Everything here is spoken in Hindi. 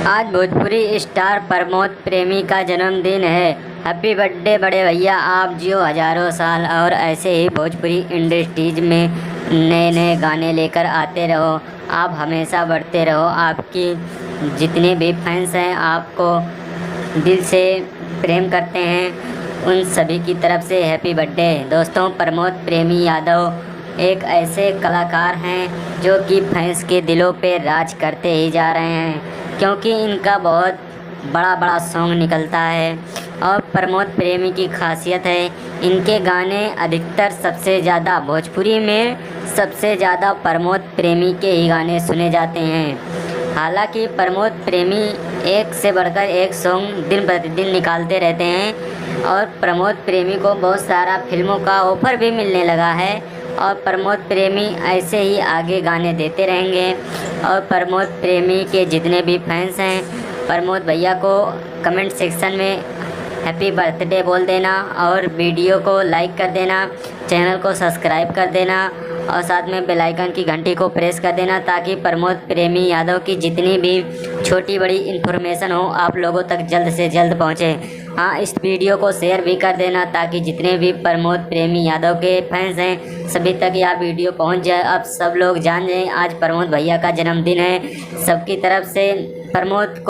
आज भोजपुरी स्टार प्रमोद प्रेमी का जन्मदिन है। हैप्पी बर्थडे बड़े भैया, आप जियो हजारों साल और ऐसे ही भोजपुरी इंडस्ट्रीज में नए नए गाने लेकर आते रहो। आप हमेशा बढ़ते रहो। आपकी जितने भी फैंस हैं आपको दिल से प्रेम करते हैं, उन सभी की तरफ से हैप्पी बर्थडे। दोस्तों, प्रमोद प्रेमी यादव एक ऐसे कलाकार हैं जो कि फैंस के दिलों पे राज करते ही जा रहे हैं, क्योंकि इनका बहुत बड़ा बड़ा सॉन्ग निकलता है। और प्रमोद प्रेमी की खासियत है, इनके गाने अधिकतर सबसे ज़्यादा भोजपुरी में सबसे ज़्यादा प्रमोद प्रेमी के ही गाने सुने जाते हैं। हालांकि प्रमोद प्रेमी एक से बढ़कर एक सॉन्ग दिन प्रतिदिन निकालते रहते हैं और प्रमोद प्रेमी को बहुत सारा फिल्मों का ऑफ़र भी मिलने लगा है। और प्रमोद प्रेमी ऐसे ही आगे गाने देते रहेंगे। और प्रमोद प्रेमी के जितने भी फैंस हैं, प्रमोद भैया को कमेंट सेक्शन में हैप्पी बर्थडे बोल देना और वीडियो को लाइक कर देना, चैनल को सब्सक्राइब कर देना और साथ में बेल आइकन की घंटी को प्रेस कर देना, ताकि प्रमोद प्रेमी यादव की जितनी भी छोटी बड़ी इन्फॉर्मेशन हो आप लोगों तक जल्द से जल्द पहुँचे। हाँ, इस वीडियो को शेयर भी कर देना ताकि जितने भी प्रमोद प्रेमी यादव के फैंस हैं सभी तक यह वीडियो पहुंच जाए। अब सब लोग जान जाएं आज प्रमोद भैया का जन्मदिन है। सबकी तरफ से प्रमोद